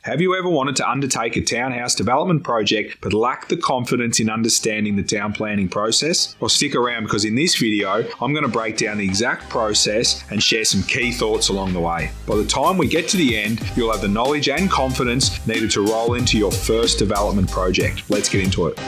Have you ever wanted to undertake a townhouse development project but lacked the confidence in understanding the town planning process? Well, stick around because in this video, I'm going to break down the exact process and share some key thoughts along the way. By the time we get to the end, you'll have the knowledge and confidence needed to roll into your first development project. Let's get into it.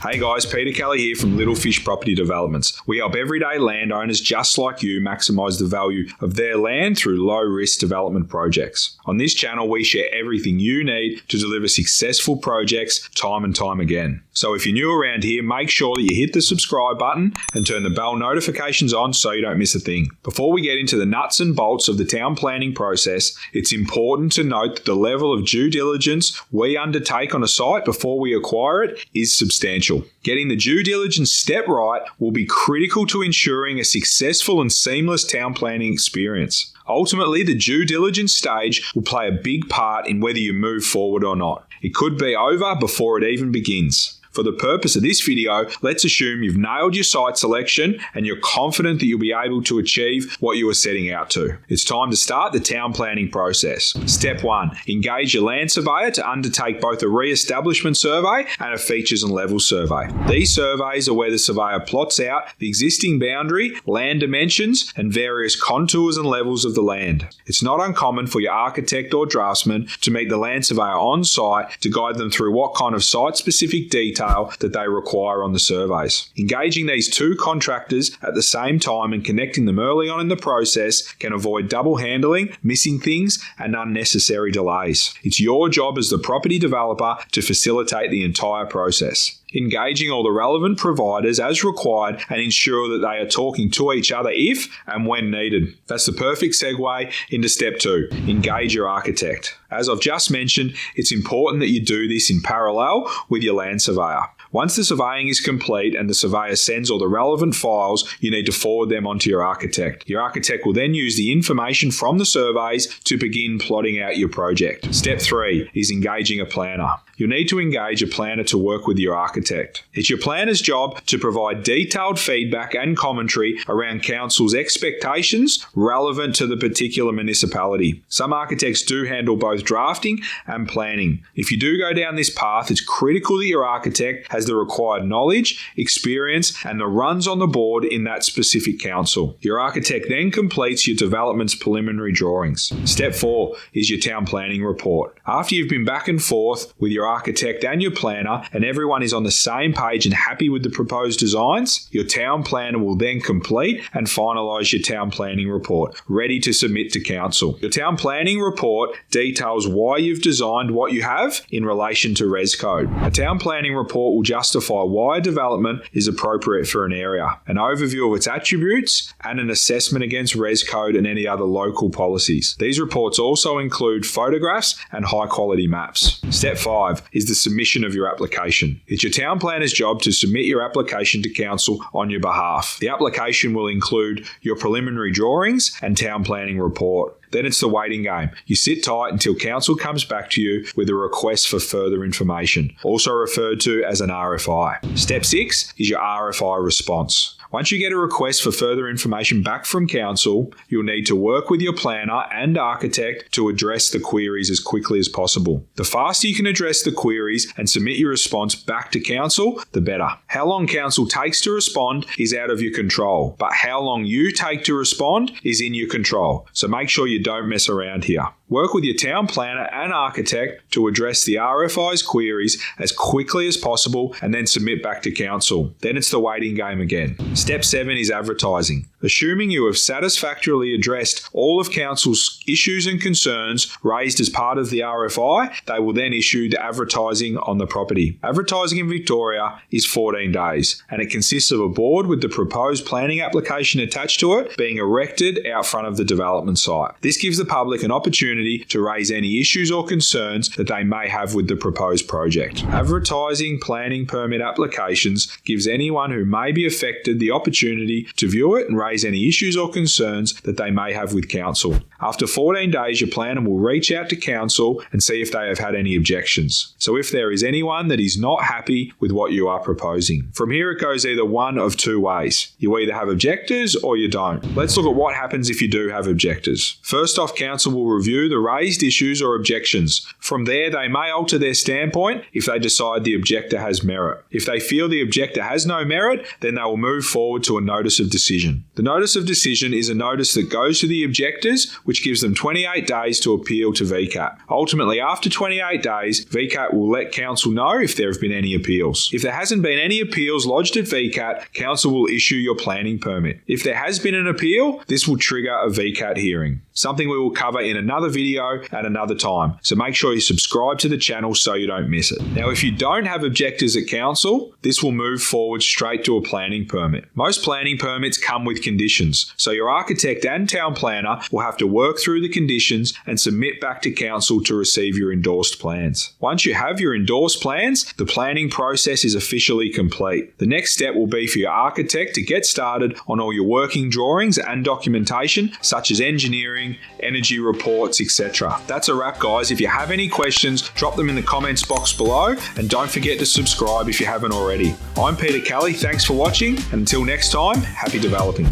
Hey guys, Peter Kelly here from Little Fish Property Developments. We help everyday landowners just like you maximise the value of their land through low-risk development projects. On this channel, we share everything you need to deliver successful projects time and time again. So if you're new around here, make sure that you hit the subscribe button and turn the bell notifications on so you don't miss a thing. Before we get into the nuts and bolts of the town planning process, it's important to note that the level of due diligence we undertake on a site before we acquire it is substantial. Getting the due diligence step right will be critical to ensuring a successful and seamless town planning experience. Ultimately, the due diligence stage will play a big part in whether you move forward or not. It could be over before it even begins. For the purpose of this video, let's assume you've nailed your site selection and you're confident that you'll be able to achieve what you are setting out to. It's time to start the town planning process. Step 1. Engage your land surveyor to undertake both a re-establishment survey and a features and levels survey. These surveys are where the surveyor plots out the existing boundary, land dimensions, and various contours and levels of the land. It's not uncommon for your architect or draftsman to meet the land surveyor on site to guide them through what kind of site-specific detail that they require on the surveys. Engaging these two contractors at the same time and connecting them early on in the process can avoid double handling, missing things, and unnecessary delays. It's your job as the property developer to facilitate the entire process. Engaging all the relevant providers as required and ensure that they are talking to each other if and when needed. That's the perfect segue into step 2. Engage your architect. As I've just mentioned, it's important that you do this in parallel with your land surveyor. Once the surveying is complete and the surveyor sends all the relevant files, you need to forward them onto your architect. Your architect will then use the information from the surveys to begin plotting out your project. Step 3 is engaging a planner. You'll need to engage a planner to work with your architect. It's your planner's job to provide detailed feedback and commentary around council's expectations relevant to the particular municipality. Some architects do handle both drafting and planning. If you do go down this path, it's critical that your architect has the required knowledge, experience, and the runs on the board in that specific council. Your architect then completes your development's preliminary drawings. Step 4 is your town planning report. After you've been back and forth with your architect and your planner and everyone is on the same page and happy with the proposed designs, your town planner will then complete and finalise your town planning report, ready to submit to council. Your town planning report details why you've designed what you have in relation to Res Code. A town planning report will justify why a development is appropriate for an area, an overview of its attributes, and an assessment against Res Code and any other local policies. These reports also include photographs and high-quality maps. Step 5 is the submission of your application. It's your town planner's job to submit your application to council on your behalf. The application will include your preliminary drawings and town planning report. Then it's the waiting game. You sit tight until council comes back to you with a request for further information, also referred to as an RFI. Step 6 is your RFI response. Once you get a request for further information back from council, you'll need to work with your planner and architect to address the queries as quickly as possible. The faster you can address the queries and submit your response back to council, the better. How long council takes to respond is out of your control, but how long you take to respond is in your control. So make sure you don't mess around here. Work with your town planner and architect to address the RFI's queries as quickly as possible and then submit back to council. Then it's the waiting game again. Step 7 is advertising. Assuming you have satisfactorily addressed all of council's issues and concerns raised as part of the RFI, they will then issue the advertising on the property. Advertising in Victoria is 14 days and it consists of a board with the proposed planning application attached to it being erected out front of the development site. This gives the public an opportunity to raise any issues or concerns that they may have with the proposed project. Advertising planning permit applications gives anyone who may be affected the opportunity to view it and raise raise any issues or concerns that they may have with council. After 14 days, your planner will reach out to council and see if they have had any objections. So if there is anyone that is not happy with what you are proposing. From here it goes either one of two ways. You either have objectors or you don't. Let's look at what happens if you do have objectors. First off, council will review the raised issues or objections. From there, they may alter their standpoint if they decide the objector has merit. If they feel the objector has no merit, then they will move forward to a notice of decision. The notice of decision is a notice that goes to the objectors, which gives them 28 days to appeal to VCAT. Ultimately, after 28 days, VCAT will let council know if there have been any appeals. If there hasn't been any appeals lodged at VCAT, council will issue your planning permit. If there has been an appeal, this will trigger a VCAT hearing, something we will cover in another video at another time. So make sure you subscribe to the channel so you don't miss it. Now, if you don't have objectors at council, this will move forward straight to a planning permit. Most planning permits come with conditions, so your architect and town planner will have to work through the conditions and submit back to council to receive your endorsed plans. Once you have your endorsed plans, the planning process is officially complete. The next step will be for your architect to get started on all your working drawings and documentation, such as engineering, energy reports, etc. That's a wrap, guys. If you have any questions, drop them in the comments box below, and don't forget to subscribe if you haven't already. I'm Peter Kelly, thanks for watching, and until next time, happy developing.